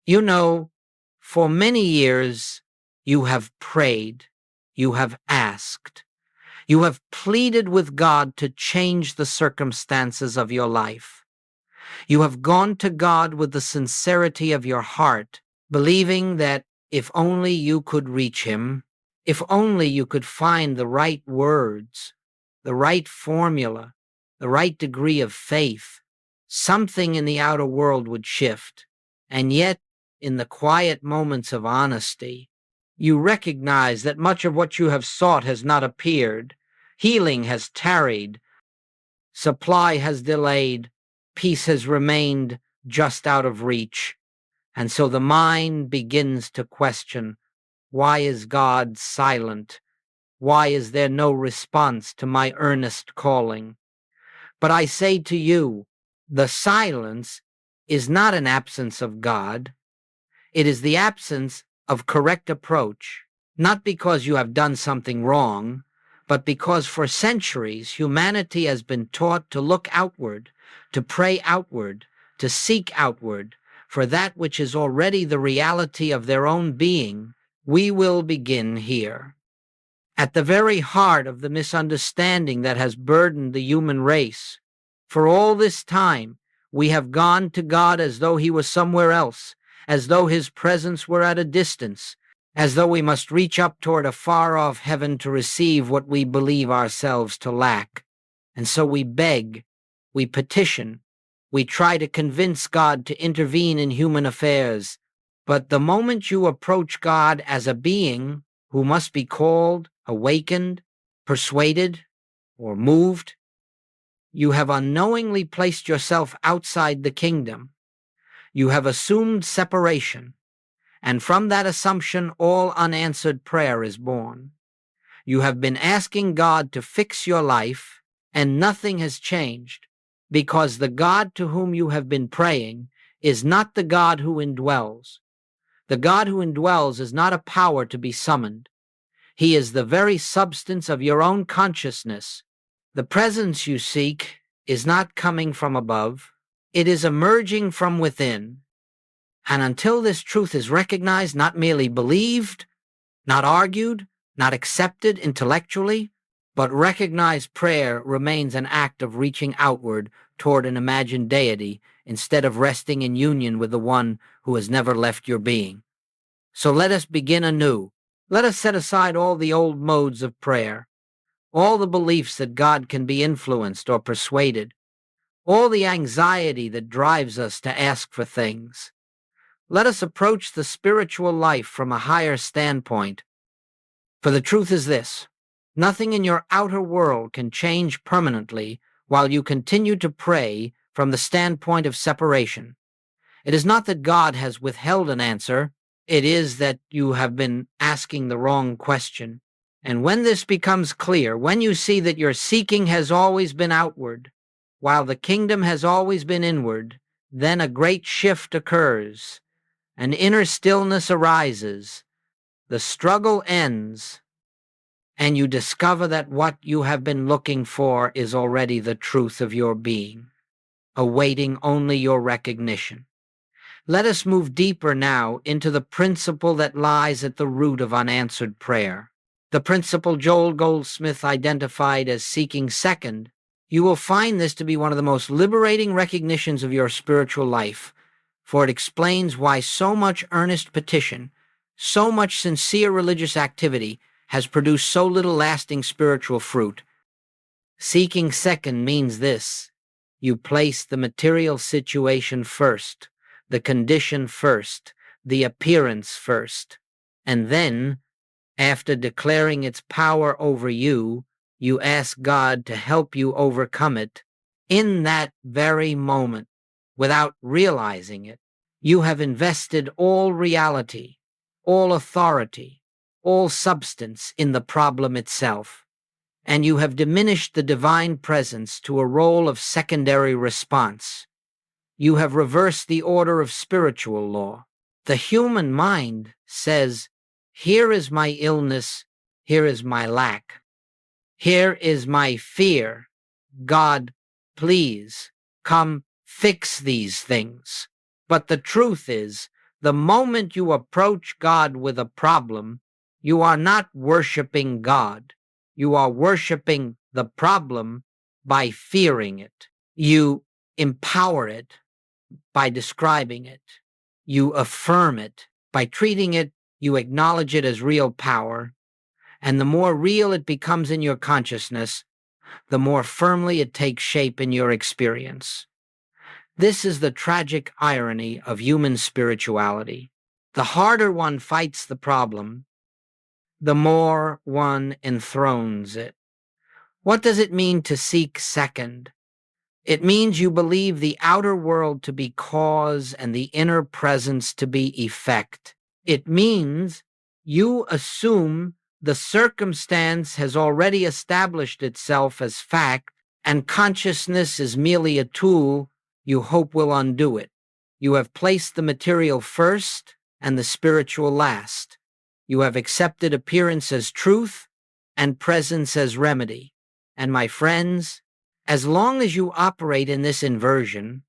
You know, for many years you have prayed, you have asked, you have pleaded with God to change the circumstances of your life. You have gone to God with the sincerity of your heart, believing that if only you could reach Him, if only you could find the right words, the right formula, the right degree of faith, something in the outer world would shift. And yet, in the quiet moments of honesty, you recognize that much of what you have sought has not appeared. Healing has tarried, supply has delayed, peace has remained just out of reach. And so the mind begins to question, why is God silent? Why is there no response to my earnest calling? But I say to you, the silence is not an absence of God. It is the absence of correct approach, not because you have done something wrong, but because for centuries humanity has been taught to look outward, to pray outward, to seek outward for that which is already the reality of their own being. We will begin here. At the very heart of the misunderstanding that has burdened the human race, for all this time, we have gone to God as though He was somewhere else, as though His presence were at a distance, as though we must reach up toward a far-off heaven to receive what we believe ourselves to lack. And so we beg, we petition, we try to convince God to intervene in human affairs. But the moment you approach God as a being who must be called, awakened, persuaded, or moved, you have unknowingly placed yourself outside the kingdom. You have assumed separation, and from that assumption all unanswered prayer is born. You have been asking God to fix your life, and nothing has changed, because the God to whom you have been praying is not the God who indwells. The God who indwells is not a power to be summoned. He is the very substance of your own consciousness. The presence you seek is not coming from above. It is emerging from within. And until this truth is recognized, not merely believed, not argued, not accepted intellectually, but recognized, prayer remains an act of reaching outward toward an imagined deity instead of resting in union with the one who has never left your being. So let us begin anew. Let us set aside all the old modes of prayer, all the beliefs that God can be influenced or persuaded, all the anxiety that drives us to ask for things. Let us approach the spiritual life from a higher standpoint. For the truth is this: nothing in your outer world can change permanently while you continue to pray from the standpoint of separation. It is not that God has withheld an answer. It is that you have been asking the wrong question. And when this becomes clear, when you see that your seeking has always been outward, while the kingdom has always been inward, then a great shift occurs. An inner stillness arises. The struggle ends, and you discover that what you have been looking for is already the truth of your being, awaiting only your recognition. Let us move deeper now into the principle that lies at the root of unanswered prayer. The principle Joel Goldsmith identified as seeking second. You will find this to be one of the most liberating recognitions of your spiritual life, for it explains why so much earnest petition, so much sincere religious activity has produced so little lasting spiritual fruit. Seeking second means this: you place the material situation first, the condition first, the appearance first, and then, after declaring its power over you, you ask God to help you overcome it. In that very moment, without realizing it, you have invested all reality, all authority, all substance in the problem itself, and you have diminished the divine presence to a role of secondary response. You have reversed the order of spiritual law. The human mind says, here is my illness, here is my lack, here is my fear. God, please, come fix these things. But the truth is, The moment you approach God with a problem, you are not worshiping God. You are worshiping the problem by fearing it. You empower it by describing it. You affirm it by treating it. You acknowledge it as real power. And the more real it becomes in your consciousness, the more firmly it takes shape in your experience. This is the tragic irony of human spirituality. The harder one fights the problem, the more one enthrones it. What does it mean to seek second? It means you believe the outer world to be cause and the inner presence to be effect. It means you assume the circumstance has already established itself as fact, and consciousness is merely a tool you hope will undo it. You have placed the material first and the spiritual last. You have accepted appearance as truth and presence as remedy. And my friends, as long as you operate in this inversion,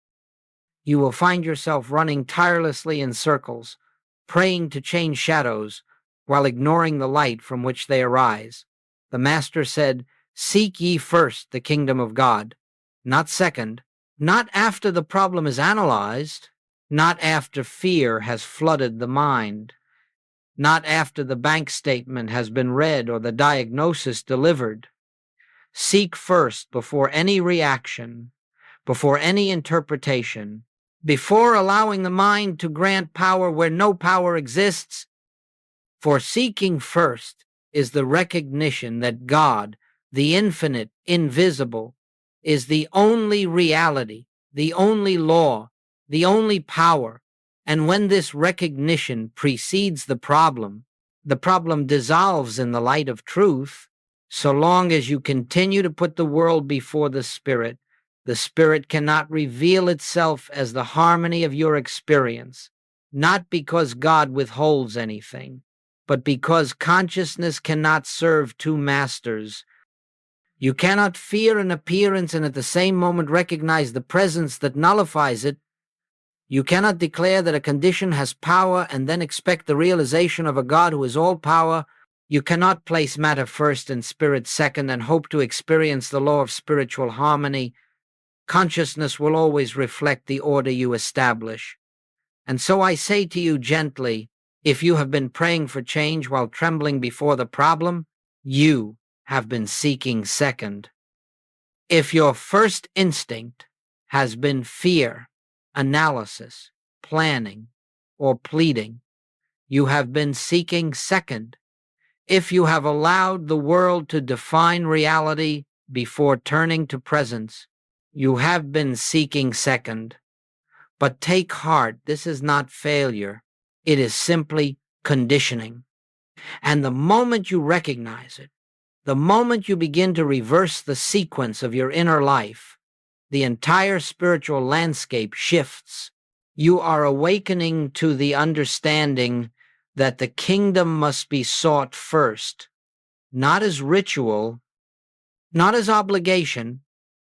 you will find yourself running tirelessly in circles, praying to change shadows while ignoring the light from which they arise. The Master said, "Seek ye first the kingdom of God," not second, not after the problem is analyzed, not after fear has flooded the mind, not after the bank statement has been read or the diagnosis delivered. Seek first before any reaction, before any interpretation, before allowing the mind to grant power where no power exists. For seeking first is the recognition that God, the infinite, invisible, is the only reality, the only law, the only power. And when this recognition precedes the problem dissolves in the light of truth. So long as you continue to put the world before the Spirit cannot reveal itself as the harmony of your experience, not because God withholds anything, but because consciousness cannot serve two masters. You cannot fear an appearance and at the same moment recognize the presence that nullifies it. You cannot declare that a condition has power and then expect the realization of a God who is all power. You cannot place matter first and spirit second and hope to experience the law of spiritual harmony. Consciousness will always reflect the order you establish. And so I say to you gently, if you have been praying for change while trembling before the problem, you have been seeking second. If your first instinct has been fear, analysis, planning, or pleading, you have been seeking second. If you have allowed the world to define reality before turning to presence, you have been seeking second. But take heart, this is not failure. It is simply conditioning. And the moment you recognize it, the moment you begin to reverse the sequence of your inner life, the entire spiritual landscape shifts. You are awakening to the understanding that the kingdom must be sought first, not as ritual, not as obligation,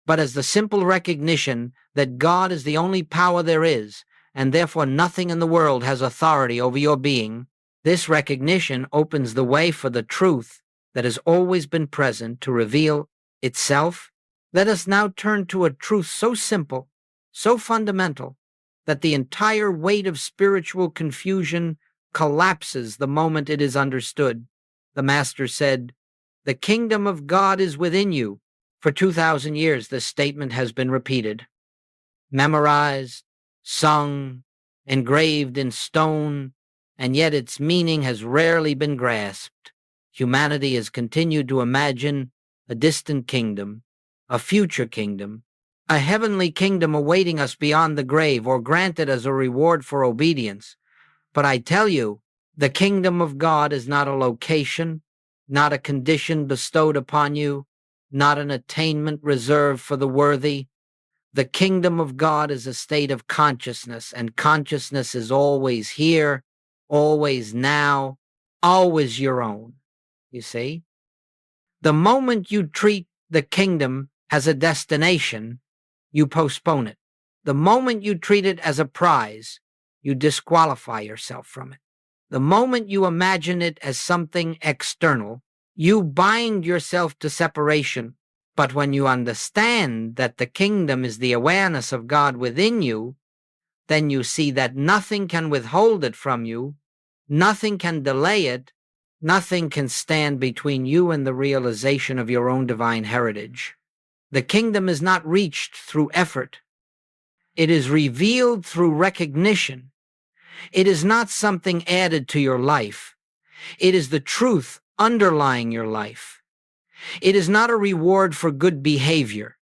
but as the simple recognition that God is the only power there is, and therefore nothing in the world has authority over your being. This recognition opens the way for the truth that has always been present to reveal itself. Let us now turn to a truth so simple, so fundamental, that the entire weight of spiritual confusion collapses the moment it is understood. The Master said, "The kingdom of God is within you." For 2,000 years, this statement has been repeated, memorized, sung, engraved in stone, and yet its meaning has rarely been grasped. Humanity has continued to imagine a distant kingdom, a future kingdom, a heavenly kingdom awaiting us beyond the grave or granted as a reward for obedience. But I tell you, the kingdom of God is not a location, not a condition bestowed upon you, not an attainment reserved for the worthy. The kingdom of God is a state of consciousness, and consciousness is always here, always now, always your own. You see? The moment you treat the kingdom as a destination, you postpone it. The moment you treat it as a prize, you disqualify yourself from it. The moment you imagine it as something external, you bind yourself to separation. But when you understand that the kingdom is the awareness of God within you, then you see that nothing can withhold it from you, nothing can delay it, nothing can stand between you and the realization of your own divine heritage. The kingdom is not reached through effort. It is revealed through recognition. It is not something added to your life. It is the truth underlying your life. It is not a reward for good behavior.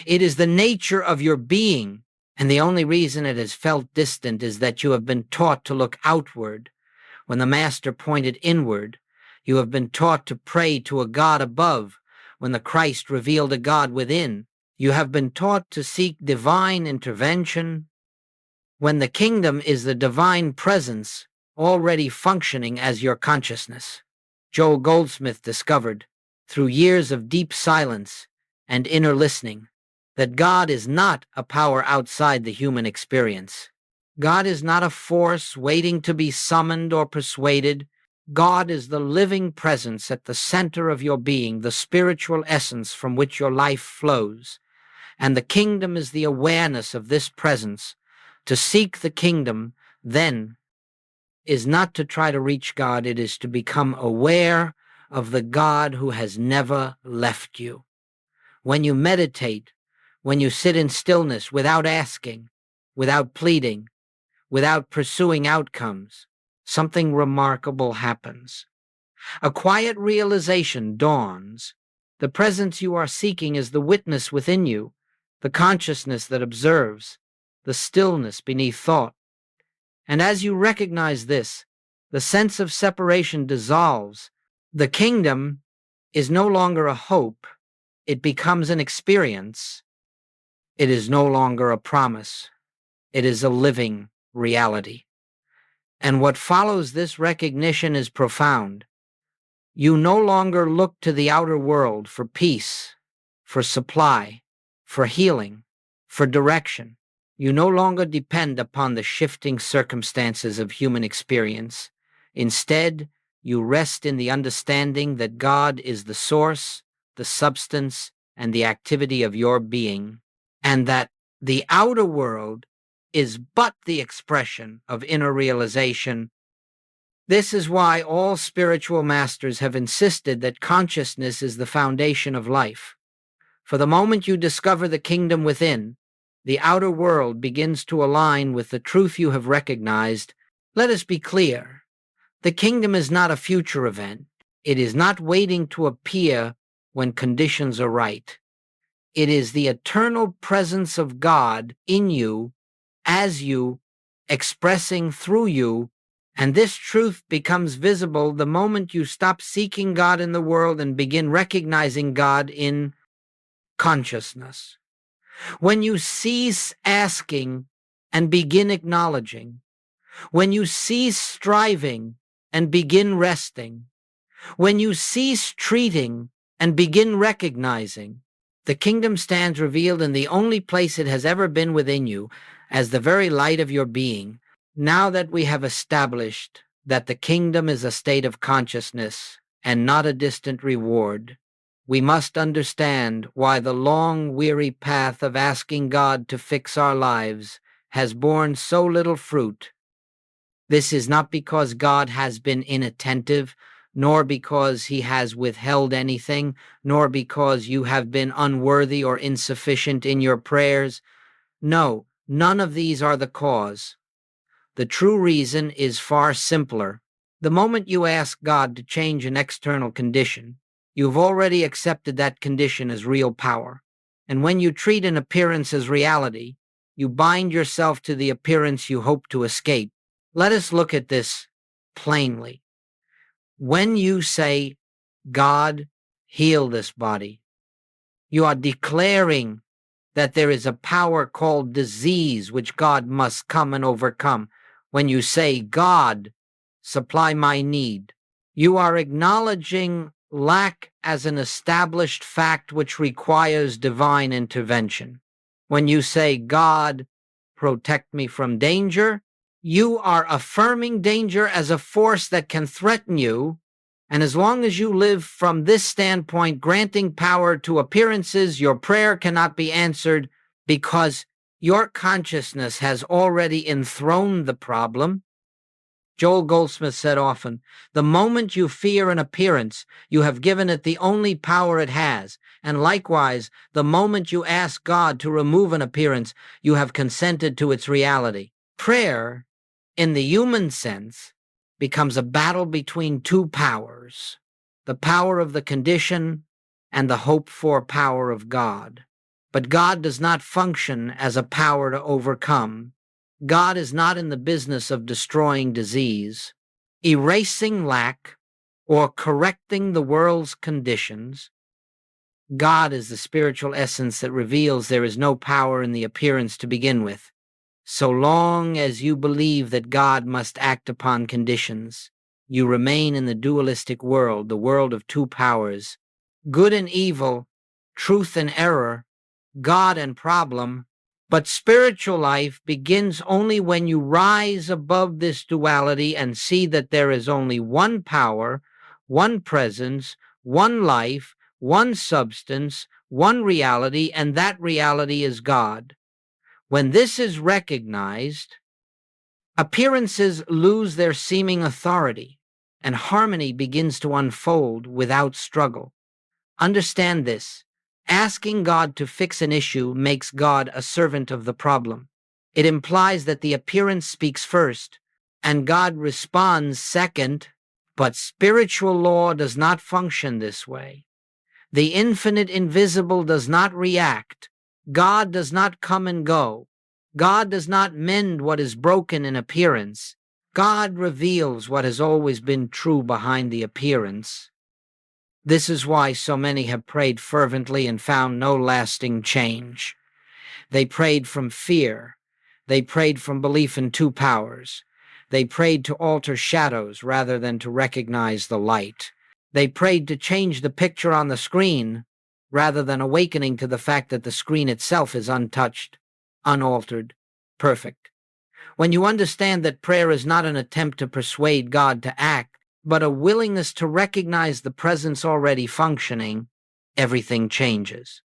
It is the nature of your being, and the only reason it has felt distant is that you have been taught to look outward when the Master pointed inward. You have been taught to pray to a God above when the Christ revealed a God within. You have been taught to seek divine intervention when the kingdom is the divine presence already functioning as your consciousness. Joel Goldsmith discovered, through years of deep silence and inner listening, that God is not a power outside the human experience. God is not a force waiting to be summoned or persuaded. God is the living presence at the center of your being, the spiritual essence from which your life flows. And the kingdom is the awareness of this presence. To seek the kingdom, then, is not to try to reach God, it is to become aware of the God who has never left you. When you meditate, when you sit in stillness without asking, without pleading, without pursuing outcomes, something remarkable happens. A quiet realization dawns. The presence you are seeking is the witness within you, the consciousness that observes, the stillness beneath thought. And as you recognize this, the sense of separation dissolves. The kingdom is no longer a hope. It becomes an experience. It is no longer a promise. It is a living reality. And what follows this recognition is profound. You no longer look to the outer world for peace, for supply, for healing, for direction. You no longer depend upon the shifting circumstances of human experience. Instead, you rest in the understanding that God is the source, the substance, and the activity of your being, and that the outer world is but the expression of inner realization. This is why all spiritual masters have insisted that consciousness is the foundation of life. For the moment you discover the kingdom within, the outer world begins to align with the truth you have recognized. Let us be clear. The kingdom is not a future event. It is not waiting to appear when conditions are right. It is the eternal presence of God in you, as you, expressing through you, and this truth becomes visible the moment you stop seeking God in the world and begin recognizing God in consciousness. When you cease asking and begin acknowledging, when you cease striving and begin resting, when you cease treating and begin recognizing, the kingdom stands revealed in the only place it has ever been within you, as the very light of your being. Now that we have established that the kingdom is a state of consciousness and not a distant reward, we must understand why the long, weary path of asking God to fix our lives has borne so little fruit. This is not because God has been inattentive, nor because he has withheld anything, nor because you have been unworthy or insufficient in your prayers. No, none of these are the cause. The true reason is far simpler. The moment you ask God to change an external condition, you've already accepted that condition as real power. And when you treat an appearance as reality, you bind yourself to the appearance you hope to escape. Let us look at this plainly. When you say, God, heal this body, you are declaring that there is a power called disease which God must come and overcome. When you say, God, supply my need, you are acknowledging lack as an established fact which requires divine intervention. When you say, God, protect me from danger, You are affirming danger as a force that can threaten you, and as long as you live from this standpoint, granting power to appearances, your prayer cannot be answered because your consciousness has already enthroned the problem. Joel Goldsmith said often, "The moment you fear an appearance, you have given it the only power it has, and likewise, the moment you ask God to remove an appearance, you have consented to its reality." Prayer, in the human sense, becomes a battle between two powers, the power of the condition and the hoped-for power of God. But God does not function as a power to overcome. God is not in the business of destroying disease, erasing lack, or correcting the world's conditions. God is the spiritual essence that reveals there is no power in the appearance to begin with. So long as you believe that God must act upon conditions, you remain in the dualistic world, the world of two powers, good and evil, truth and error, God and problem. But spiritual life begins only when you rise above this duality and see that there is only one power, one presence, one life, one substance, one reality, and that reality is God. When this is recognized, appearances lose their seeming authority, and harmony begins to unfold without struggle. Understand this. Asking God to fix an issue makes God a servant of the problem. It implies that the appearance speaks first, and God responds second, but spiritual law does not function this way. The infinite invisible does not react. God does not come and go. God does not mend what is broken in appearance. God reveals what has always been true behind the appearance. This is why so many have prayed fervently and found no lasting change. They prayed from fear. They prayed from belief in two powers. They prayed to alter shadows rather than to recognize the light. They prayed to change the picture on the screen rather than awakening to the fact that the screen itself is untouched, unaltered, perfect. When you understand that prayer is not an attempt to persuade God to act, but a willingness to recognize the presence already functioning, everything changes.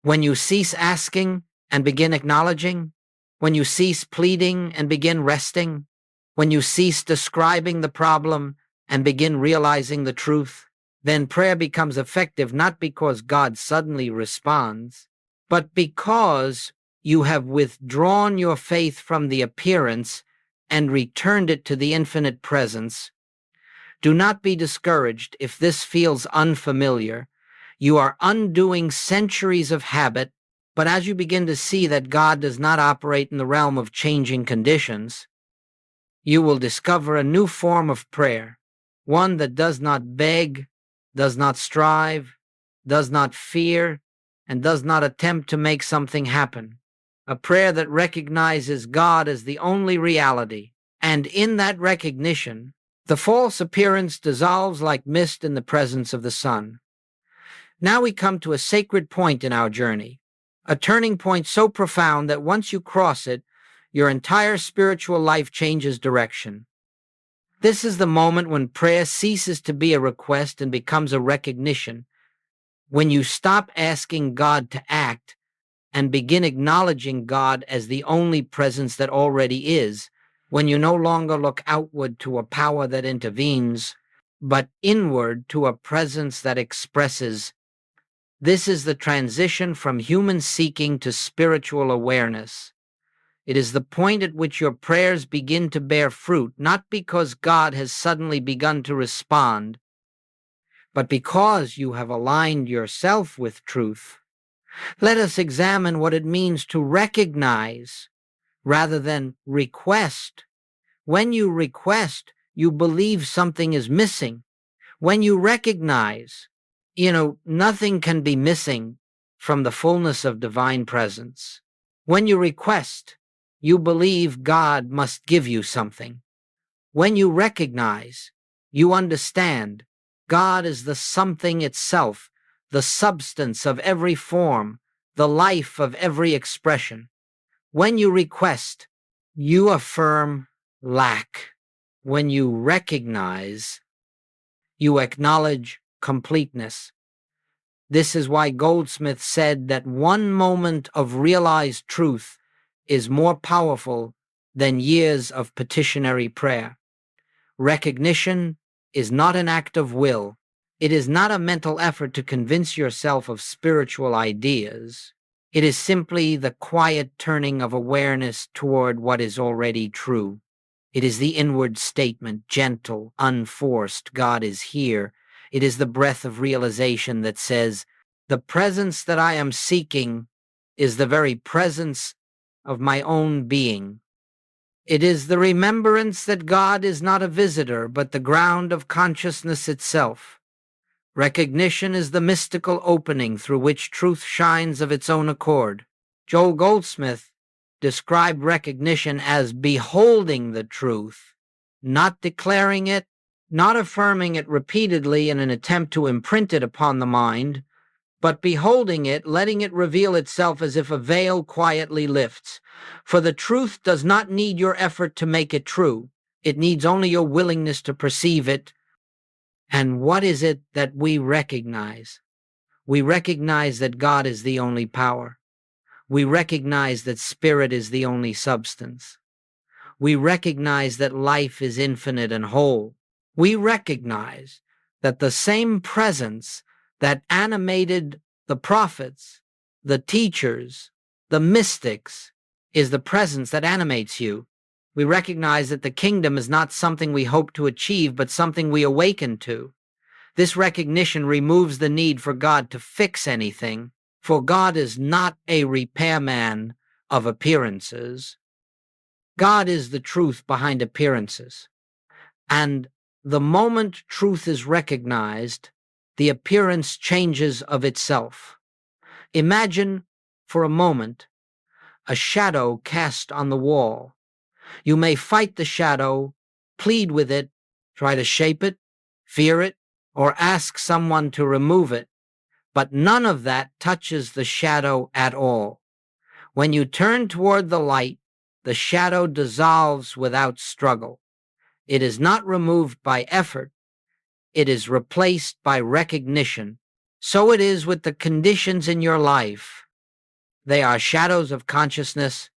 When you cease asking and begin acknowledging, when you cease pleading and begin resting, when you cease describing the problem and begin realizing the truth, then prayer becomes effective not because God suddenly responds, but because you have withdrawn your faith from the appearance and returned it to the infinite presence. Do not be discouraged if this feels unfamiliar. You are undoing centuries of habit, but as you begin to see that God does not operate in the realm of changing conditions, you will discover a new form of prayer, one that does not beg, does not strive, does not fear, and does not attempt to make something happen. A prayer that recognizes God as the only reality, and in that recognition, the false appearance dissolves like mist in the presence of the sun. Now we come to a sacred point in our journey, a turning point so profound that once you cross it, your entire spiritual life changes direction. This is the moment when prayer ceases to be a request and becomes a recognition, when you stop asking God to act and begin acknowledging God as the only presence that already is, when you no longer look outward to a power that intervenes, but inward to a presence that expresses. This is the transition from human seeking to spiritual awareness. It is the point at which your prayers begin to bear fruit, not because God has suddenly begun to respond, but because you have aligned yourself with truth. Let us examine what it means to recognize rather than request. When you request, you believe something is missing. When you recognize, nothing can be missing from the fullness of divine presence. When you request, you believe God must give you something. When you recognize, you understand God is the something itself, the substance of every form, the life of every expression. When you request, You affirm lack. When you recognize, you acknowledge completeness. This is why Goldsmith said that one moment of realized truth is more powerful than years of petitionary prayer. Recognition is not an act of will. It is not a mental effort to convince yourself of spiritual ideas. It is simply the quiet turning of awareness toward what is already true. It is the inward statement, gentle, unforced, God is here. It is the breath of realization that says, the presence that I am seeking is the very presence of my own being. It is the remembrance that God is not a visitor, but the ground of consciousness itself. Recognition is the mystical opening through which truth shines of its own accord. Joel Goldsmith described recognition as beholding the truth, not declaring it, not affirming it repeatedly in an attempt to imprint it upon the mind, but beholding it, letting it reveal itself as if a veil quietly lifts. For the truth does not need your effort to make it true. It needs only your willingness to perceive it. And what is it that we recognize? We recognize that God is the only power. We recognize that spirit is the only substance. We recognize that life is infinite and whole. We recognize that the same presence that animated the prophets, the teachers, the mystics, is the presence that animates you. We recognize that the kingdom is not something we hope to achieve, but something we awaken to. This recognition removes the need for God to fix anything, for God is not a repairman of appearances. God is the truth behind appearances. And the moment truth is recognized, the appearance changes of itself. Imagine, for a moment, a shadow cast on the wall. You may fight the shadow, plead with it, try to shape it, fear it, or ask someone to remove it, but none of that touches the shadow at all. When you turn toward the light, the shadow dissolves without struggle. It is not removed by effort. It is replaced by recognition. So it is with the conditions in your life. They are shadows of consciousness,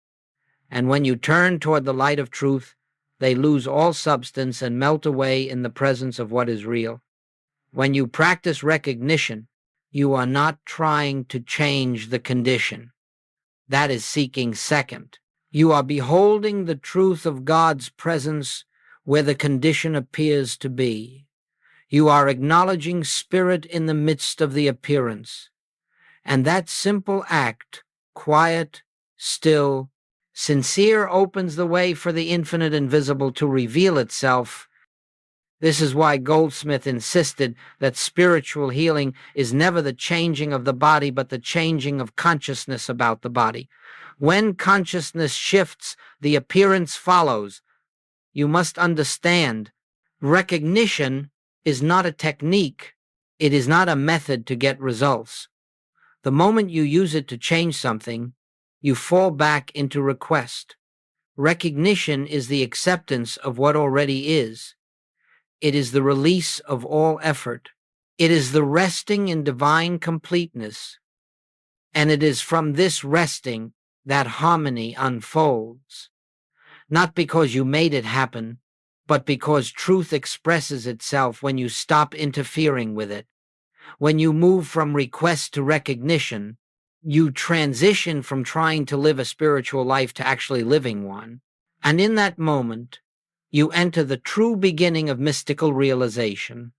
and when you turn toward the light of truth, they lose all substance and melt away in the presence of what is real. When you practice recognition, you are not trying to change the condition. That is seeking second. You are beholding the truth of God's presence where the condition appears to be. You are acknowledging spirit in the midst of the appearance. And that simple act, quiet, still, sincere, opens the way for the infinite invisible to reveal itself. This is why Goldsmith insisted that spiritual healing is never the changing of the body, but the changing of consciousness about the body. When consciousness shifts, the appearance follows. You must understand, recognition is not a technique. It is not a method to get results. The moment you use it to change something, you fall back into request. Recognition is the acceptance of what already is. It is the release of all effort. It is the resting in divine completeness. And it is from this resting that harmony unfolds. Not because you made it happen, but because truth expresses itself when you stop interfering with it. When you move from request to recognition, you transition from trying to live a spiritual life to actually living one. And in that moment, you enter the true beginning of mystical realization.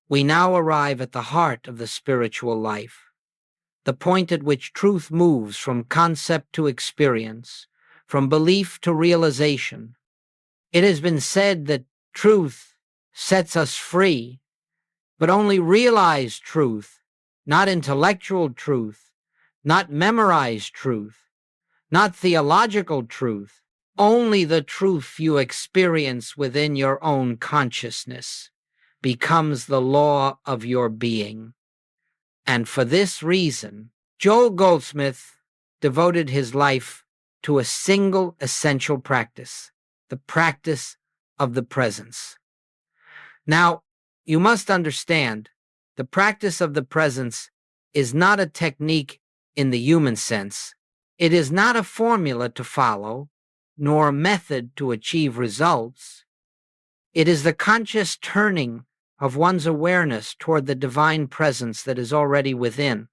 We now arrive at the heart of the spiritual life, the point at which truth moves from concept to experience, from belief to realization. It has been said that truth sets us free, but only realized truth, not intellectual truth, not memorized truth, not theological truth, only the truth you experience within your own consciousness becomes the law of your being. And for this reason, Joel Goldsmith devoted his life to a single essential practice, the practice of the presence. Now, you must understand, the practice of the presence is not a technique in the human sense. It is not a formula to follow, nor a method to achieve results. It is the conscious turning of one's awareness toward the divine presence that is already within.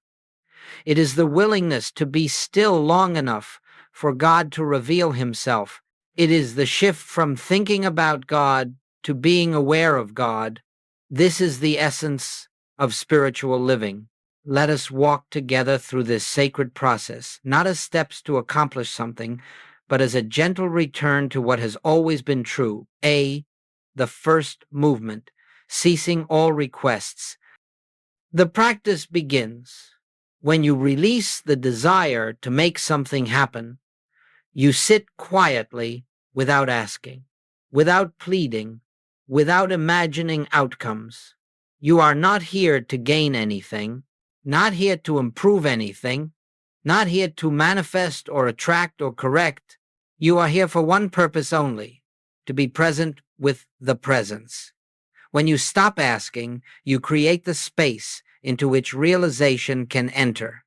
It is the willingness to be still long enough for God to reveal himself. It is the shift from thinking about God to being aware of God. This is the essence of spiritual living. Let us walk together through this sacred process, not as steps to accomplish something, but as a gentle return to what has always been true. The first movement, ceasing all requests. The practice begins when you release the desire to make something happen. You sit quietly without asking, without pleading, without imagining outcomes. You are not here to gain anything, not here to improve anything, not here to manifest or attract or correct. You are here for one purpose only, to be present with the presence. When you stop asking, you create the space into which realization can enter.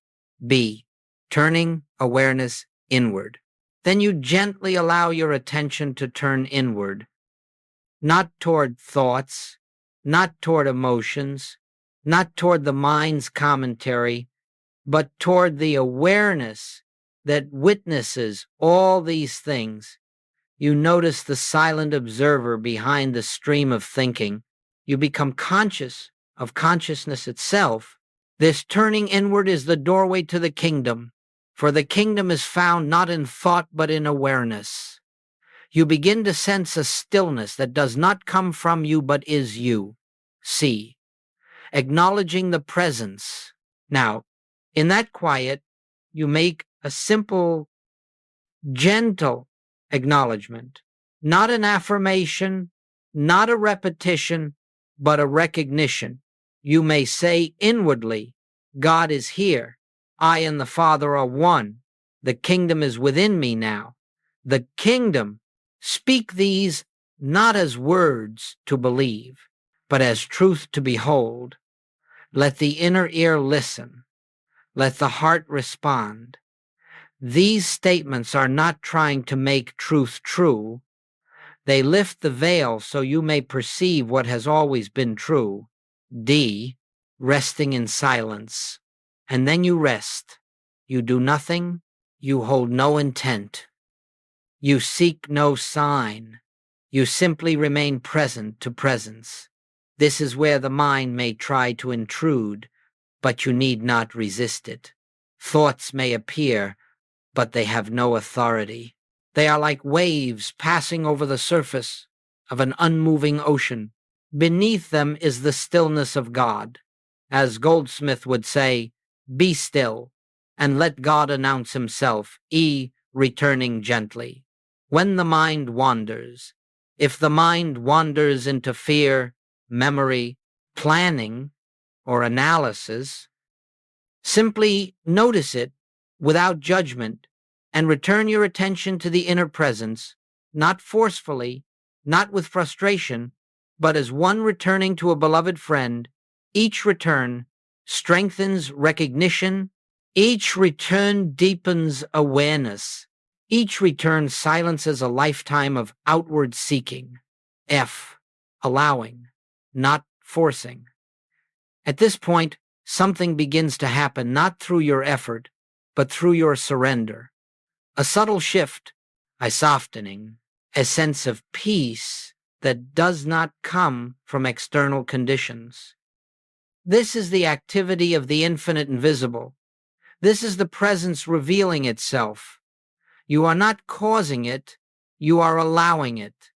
Turning awareness inward. Then you gently allow your attention to turn inward, not toward thoughts, not toward emotions, not toward the mind's commentary, but toward the awareness that witnesses all these things. You notice the silent observer behind the stream of thinking. You become conscious of consciousness itself. This turning inward is the doorway to the kingdom, for the kingdom is found not in thought but in awareness. You begin to sense a stillness that does not come from you but is you. Acknowledging the presence. Now, in that quiet, you make a simple, gentle acknowledgement, not an affirmation, not a repetition, but a recognition. You may say inwardly, God is here. I and the Father are one. The kingdom is within me now. The kingdom. Speak these not as words to believe, but as truth to behold. Let the inner ear listen. Let the heart respond. These statements are not trying to make truth true. They lift the veil so you may perceive what has always been true. Resting in silence. And then you rest. You do nothing. You hold no intent. You seek no sign. You simply remain present to presence. This is where the mind may try to intrude, but you need not resist it. Thoughts may appear, but they have no authority. They are like waves passing over the surface of an unmoving ocean. Beneath them is the stillness of God. As Goldsmith would say, be still and let God announce himself, returning gently. When the mind wanders, if the mind wanders into fear, memory, planning, or analysis, simply notice it without judgment and return your attention to the inner presence, not forcefully, not with frustration, but as one returning to a beloved friend. Each return strengthens recognition. Each return deepens awareness. Each return silences a lifetime of outward seeking. Allowing, not forcing. At this point, something begins to happen not through your effort, but through your surrender. A subtle shift, a softening, a sense of peace that does not come from external conditions. This is the activity of the infinite invisible. This is the presence revealing itself. You are not causing it, you are allowing it.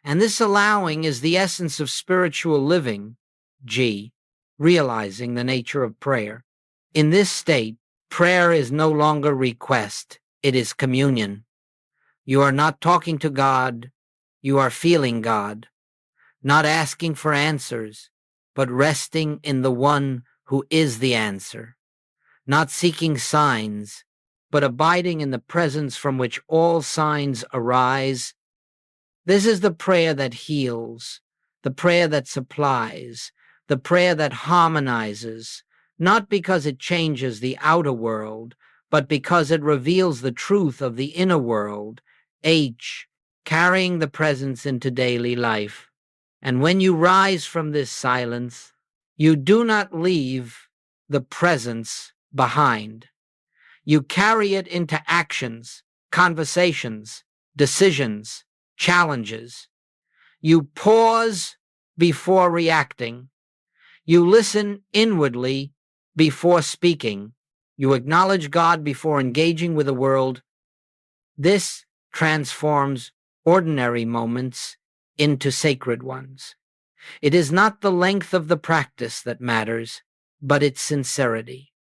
And this allowing is the essence of spiritual living. Realizing the nature of prayer. In this state, prayer is no longer request, it is communion. You are not talking to God, you are feeling God, not asking for answers, but resting in the one who is the answer, not seeking signs, but abiding in the presence from which all signs arise. This is the prayer that heals, the prayer that supplies, the prayer that harmonizes, not because it changes the outer world, but because it reveals the truth of the inner world. Carrying the presence into daily life. And when you rise from this silence, you do not leave the presence behind. You carry it into actions, conversations, decisions, challenges. You pause before reacting. You listen inwardly before speaking. You acknowledge God before engaging with the world. This transforms ordinary moments into sacred ones. It is not the length of the practice that matters, but its sincerity.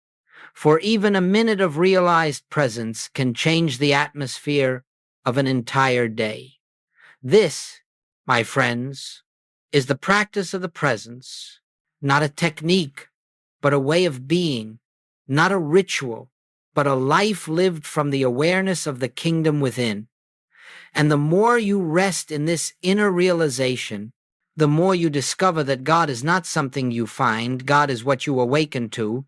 For even a minute of realized presence can change the atmosphere of an entire day. This, my friends, is the practice of the presence, not a technique, but a way of being, not a ritual, but a life lived from the awareness of the kingdom within. And the more you rest in this inner realization, the more you discover that God is not something you find, God is what you awaken to.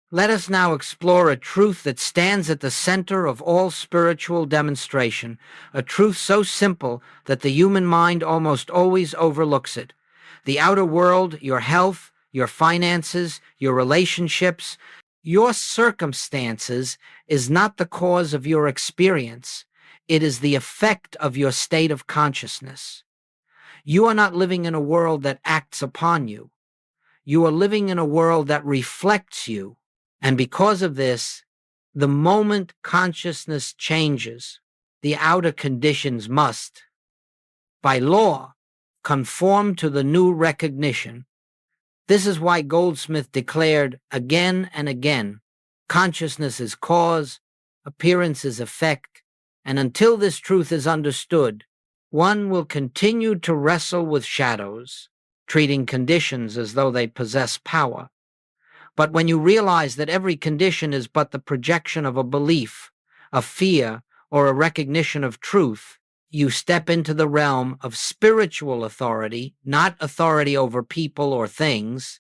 Let us now explore a truth that stands at the center of all spiritual demonstration, a truth so simple that the human mind almost always overlooks it. The outer world, your health, your finances, your relationships, your circumstances is not the cause of your experience. It is the effect of your state of consciousness. You are not living in a world that acts upon you. You are living in a world that reflects you. And because of this, the moment consciousness changes, the outer conditions must, by law, conform to the new recognition. This is why Goldsmith declared again and again, consciousness is cause, appearance is effect, and until this truth is understood, one will continue to wrestle with shadows, treating conditions as though they possess power. But when you realize that every condition is but the projection of a belief, a fear, or a recognition of truth, you step into the realm of spiritual authority, not authority over people or things,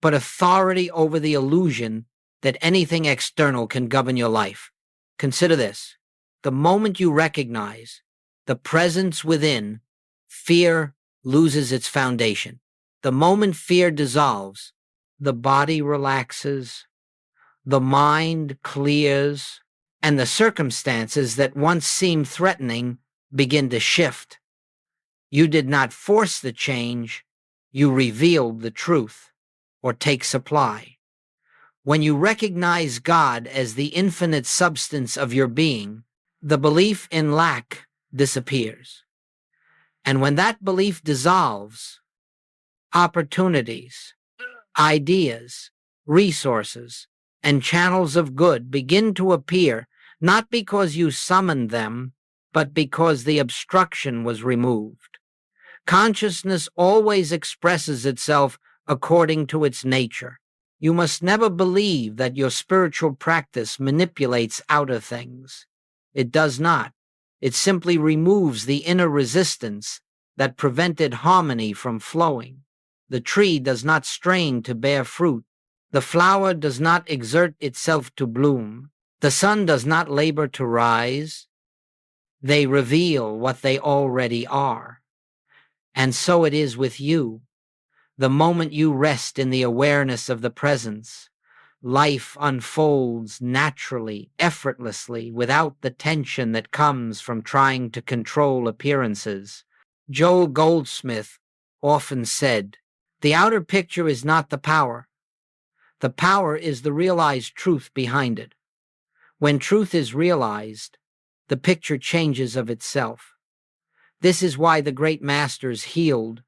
but authority over the illusion that anything external can govern your life. Consider this. The moment you recognize the presence within, fear loses its foundation. The moment fear dissolves, the body relaxes, the mind clears, and the circumstances that once seemed threatening begin to shift. You did not force the change, you revealed the truth, or take supply. When you recognize God as the infinite substance of your being, the belief in lack disappears. And when that belief dissolves, opportunities, ideas, resources, and channels of good begin to appear, not because you summoned them, but because the obstruction was removed. Consciousness always expresses itself according to its nature. You must never believe that your spiritual practice manipulates outer things. It does not. It simply removes the inner resistance that prevented harmony from flowing. The tree does not strain to bear fruit. The flower does not exert itself to bloom. The sun does not labor to rise. They reveal what they already are. And so it is with you. The moment you rest in the awareness of the presence, life unfolds naturally, effortlessly, without the tension that comes from trying to control appearances. Joel Goldsmith often said, "The outer picture is not the power. The power is the realized truth behind it. When truth is realized, the picture changes of itself." This is why the great masters healed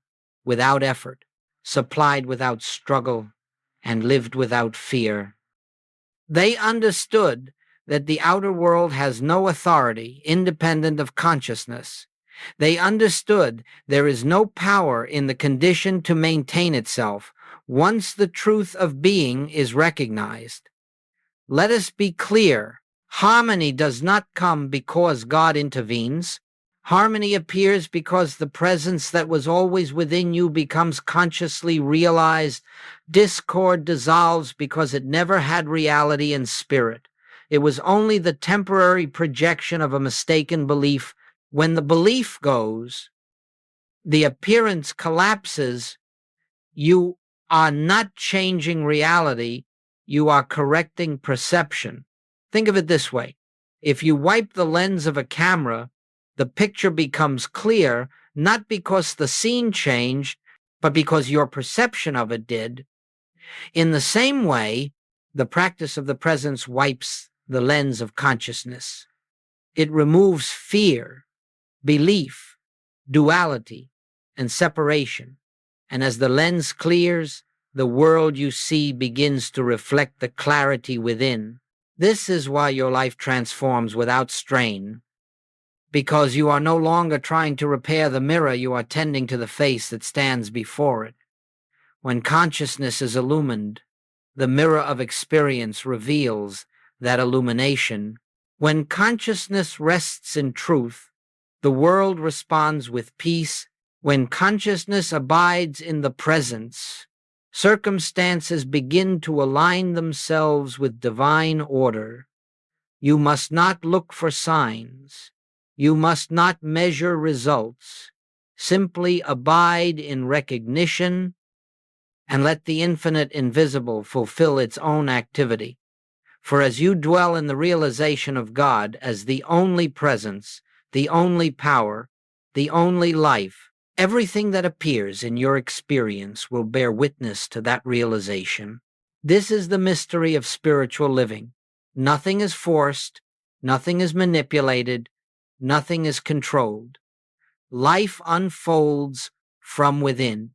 without effort, supplied without struggle, and lived without fear. They understood that the outer world has no authority independent of consciousness. They understood there is no power in the condition to maintain itself once the truth of being is recognized. Let us be clear Harmony does not come because God intervenes. Harmony appears because the presence that was always within you becomes consciously realized. Discord dissolves because it never had reality in spirit. It was only the temporary projection of a mistaken belief. When the belief goes, the appearance collapses. You are not changing reality, you are correcting perception. Think of it this way. If you wipe the lens of a camera, the picture becomes clear, not because the scene changed, but because your perception of it did. In the same way, the practice of the presence wipes the lens of consciousness. It removes fear, belief, duality, and separation. And as the lens clears, the world you see begins to reflect the clarity within. This is why your life transforms without strain, because you are no longer trying to repair the mirror, you are tending to the face that stands before it. When consciousness is illumined, the mirror of experience reveals that illumination. When consciousness rests in truth, the world responds with peace. When consciousness abides in the presence, circumstances begin to align themselves with divine order. You must not look for signs. You must not measure results. Simply abide in recognition and let the infinite invisible fulfill its own activity. For as you dwell in the realization of God as the only presence, the only power, the only life, everything that appears in your experience will bear witness to that realization. This is the mystery of spiritual living. Nothing is forced, nothing is manipulated, nothing is controlled. Life unfolds from within,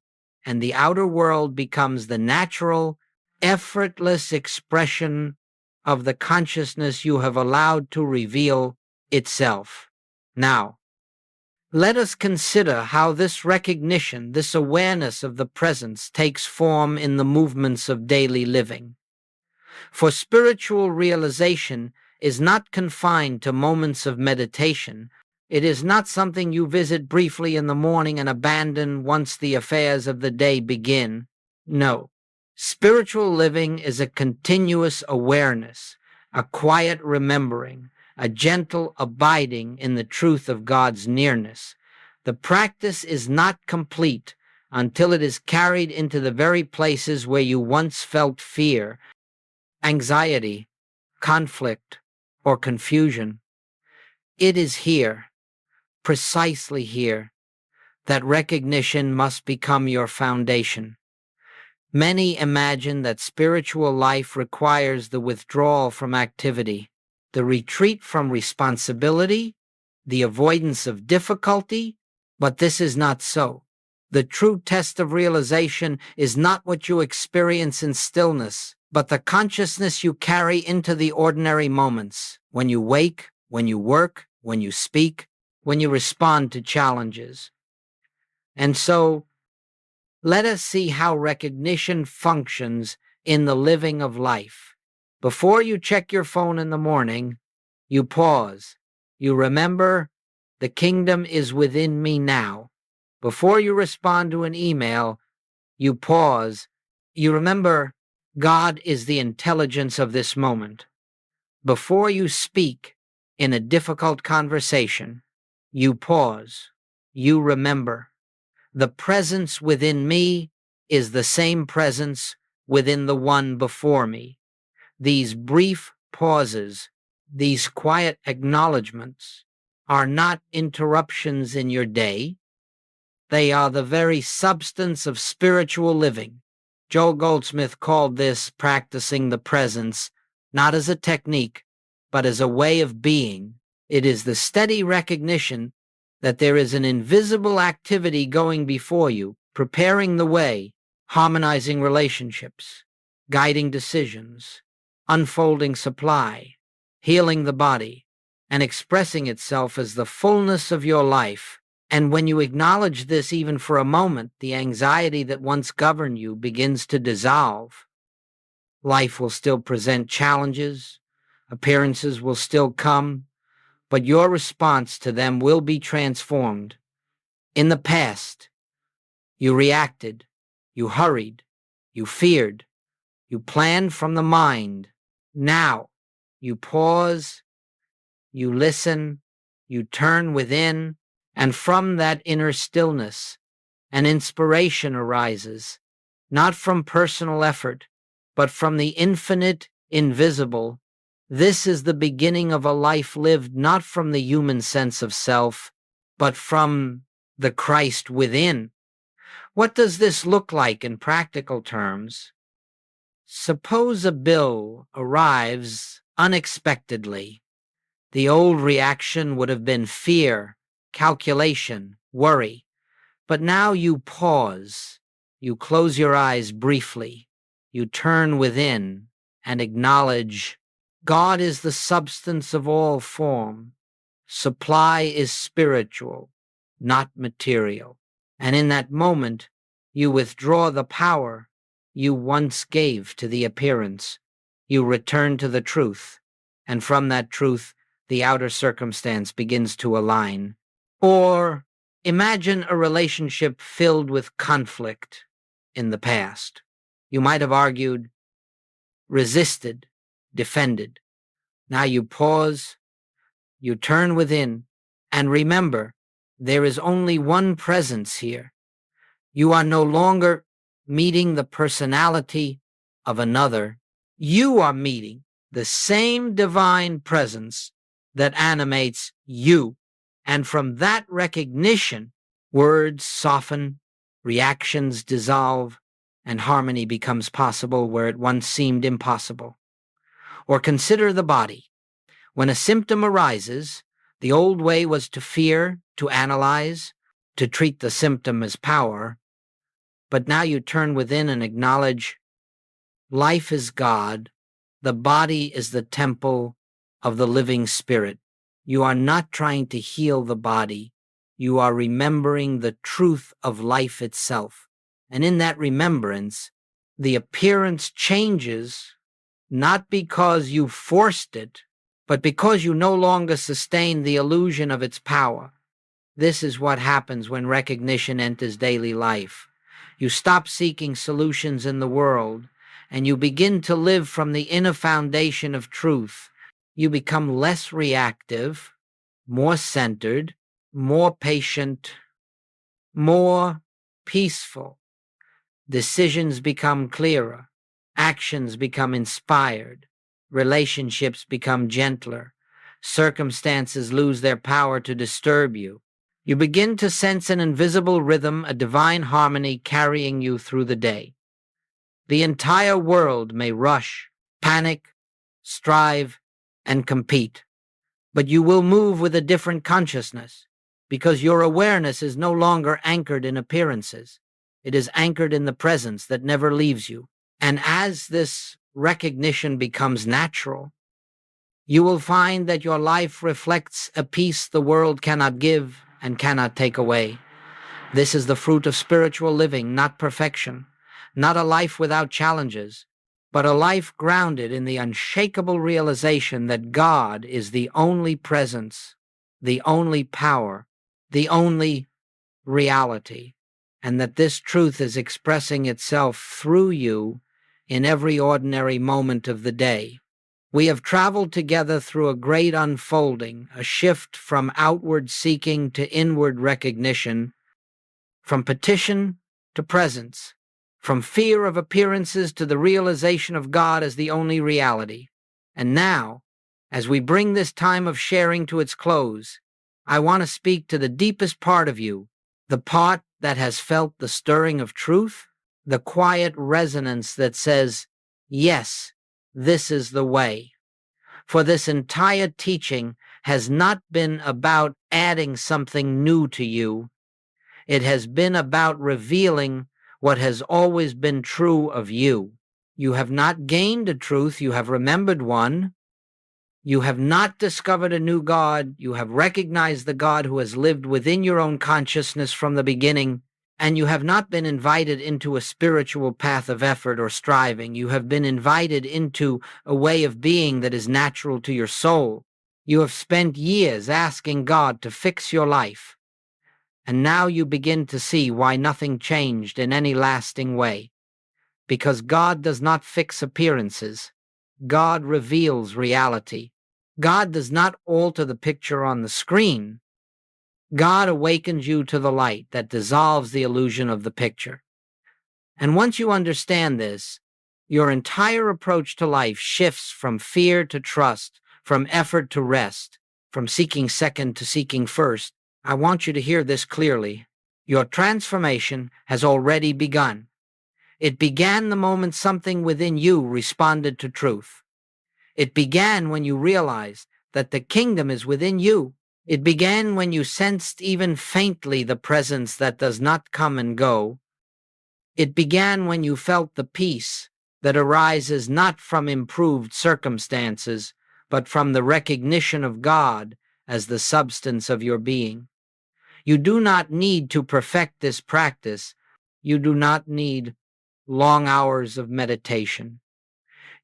and the outer world becomes the natural, effortless expression of the consciousness you have allowed to reveal itself. Now, let us consider how this recognition, this awareness of the presence takes form in the movements of daily living. For spiritual realization is not confined to moments of meditation. It is not something you visit briefly in the morning and abandon once the affairs of the day begin. No. Spiritual living is a continuous awareness, a quiet remembering, a gentle abiding in the truth of God's nearness. The practice is not complete until it is carried into the very places where you once felt fear, anxiety, conflict, or confusion. It is here, precisely here, that recognition must become your foundation. Many imagine that spiritual life requires the withdrawal from activity, the retreat from responsibility, the avoidance of difficulty, but this is not so. The true test of realization is not what you experience in stillness, but the consciousness you carry into the ordinary moments, when you wake, when you work, when you speak, when you respond to challenges. And so, let us see how recognition functions in the living of life. Before you check your phone in the morning, you pause. You remember, the kingdom is within me now. Before you respond to an email, you pause. You remember, God is the intelligence of this moment. Before you speak in a difficult conversation, you pause. You remember, the presence within me is the same presence within the one before me. These brief pauses, these quiet acknowledgments, are not interruptions in your day. They are the very substance of spiritual living. Joel Goldsmith called this practicing the presence, not as a technique, but as a way of being. It is the steady recognition that there is an invisible activity going before you, preparing the way, harmonizing relationships, guiding decisions, unfolding supply, healing the body, and expressing itself as the fullness of your life. And when you acknowledge this even for a moment, the anxiety that once governed you begins to dissolve. Life will still present challenges, Appearances will still come, but your response to them will be transformed. In the past, you reacted, you hurried, you feared, you planned from the mind. Now, you pause, you listen, you turn within, and from that inner stillness, an inspiration arises, not from personal effort, but from the infinite, invisible. This is the beginning of a life lived not from the human sense of self, but from the Christ within. What does this look like in practical terms? Suppose a bill arrives unexpectedly. The old reaction would have been fear, calculation, worry. But now you pause, you close your eyes briefly, you turn within and acknowledge God is the substance of all form. Supply is spiritual, not material. And in that moment, you withdraw the power you once gave to the appearance. You return to the truth, and from that truth, the outer circumstance begins to align. Or imagine a relationship filled with conflict in the past. You might have argued, resisted, defended. Now you pause, you turn within, and remember, there is only one presence here. You are no longer meeting the personality of another. You are meeting the same divine presence that animates you. And from that recognition, words soften, reactions dissolve, and harmony becomes possible where it once seemed impossible. Or consider the body. When a symptom arises, the old way was to fear, to analyze, to treat the symptom as power. But now you turn within and acknowledge life is God, the body is the temple of the living spirit. You are not trying to heal the body. You are remembering the truth of life itself. And in that remembrance, the appearance changes not because you forced it, but because you no longer sustain the illusion of its power. This is what happens when recognition enters daily life. You stop seeking solutions in the world, and you begin to live from the inner foundation of truth. You become less reactive, more centered, more patient, more peaceful. Decisions become clearer. Actions become inspired. Relationships become gentler. Circumstances lose their power to disturb you. You begin to sense an invisible rhythm, a divine harmony carrying you through the day. The entire world may rush, panic, strive, and compete, but you will move with a different consciousness because your awareness is no longer anchored in appearances. It is anchored in the presence that never leaves you. And as this recognition becomes natural, you will find that your life reflects a peace the world cannot give and cannot take away. This is the fruit of spiritual living, not perfection, not a life without challenges, but a life grounded in the unshakable realization that God is the only presence, the only power, the only reality, and that this truth is expressing itself through you in every ordinary moment of the day. We have traveled together through a great unfolding, a shift from outward seeking to inward recognition, from petition to presence, from fear of appearances to the realization of God as the only reality. And now, as we bring this time of sharing to its close, I want to speak to the deepest part of you, the part that has felt the stirring of truth, the quiet resonance that says, yes, this is the way. For this entire teaching has not been about adding something new to you. It has been about revealing what has always been true of you. You have not gained a truth, you have remembered one. You have not discovered a new God, you have recognized the God who has lived within your own consciousness from the beginning. And you have not been invited into a spiritual path of effort or striving. You have been invited into a way of being that is natural to your soul. You have spent years asking God to fix your life, and now you begin to see why nothing changed in any lasting way. Because God does not fix appearances. God reveals reality. God does not alter the picture on the screen. God awakens you to the light that dissolves the illusion of the picture. And once you understand this, your entire approach to life shifts from fear to trust, from effort to rest, from seeking second to seeking first. I want you to hear this clearly. Your transformation has already begun. It began the moment something within you responded to truth. It began when you realized that the kingdom is within you. It began when you sensed even faintly the presence that does not come and go. It began when you felt the peace that arises not from improved circumstances, but from the recognition of God as the substance of your being. You do not need to perfect this practice. You do not need long hours of meditation.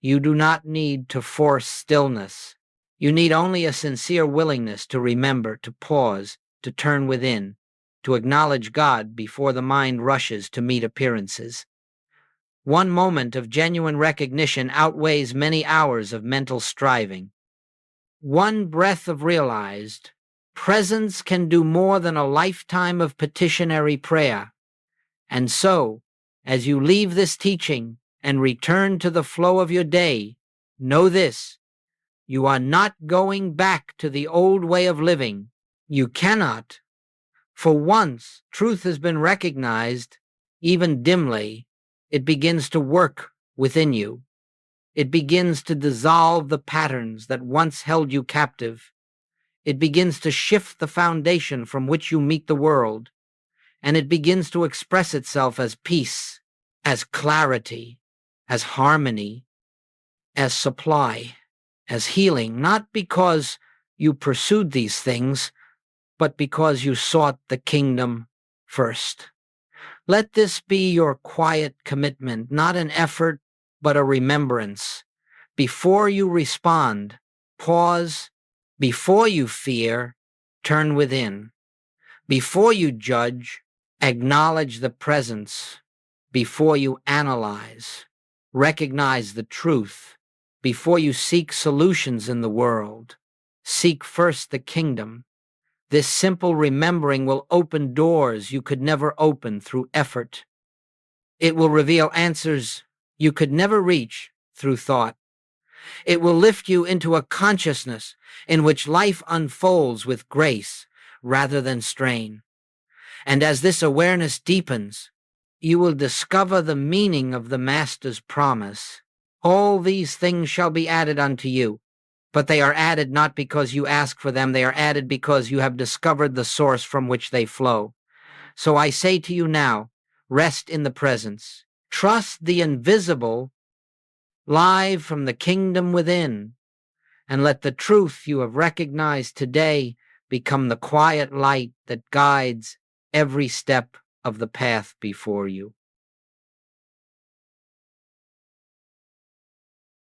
You do not need to force stillness. You need only a sincere willingness to remember, to pause, to turn within, to acknowledge God before the mind rushes to meet appearances. One moment of genuine recognition outweighs many hours of mental striving. One breath of realized presence can do more than a lifetime of petitionary prayer. And so, as you leave this teaching and return to the flow of your day, know this: you are not going back to the old way of living. You cannot. For once truth has been recognized, even dimly, it begins to work within you. It begins to dissolve the patterns that once held you captive. It begins to shift the foundation from which you meet the world, and it begins to express itself as peace, as clarity, as harmony, as supply, as healing, not because you pursued these things, but because you sought the kingdom first. Let this be your quiet commitment, not an effort, but a remembrance. Before you respond, pause. Before you fear, turn within. Before you judge, acknowledge the presence. Before you analyze, recognize the truth. Before you seek solutions in the world, seek first the kingdom. This simple remembering will open doors you could never open through effort. It will reveal answers you could never reach through thought. It will lift you into a consciousness in which life unfolds with grace rather than strain. And as this awareness deepens, you will discover the meaning of the Master's promise. All these things shall be added unto you, but they are added not because you ask for them, they are added because you have discovered the source from which they flow. So I say to you now, rest in the presence. Trust the invisible live from the kingdom within, and let the truth you have recognized today become the quiet light that guides every step of the path before you.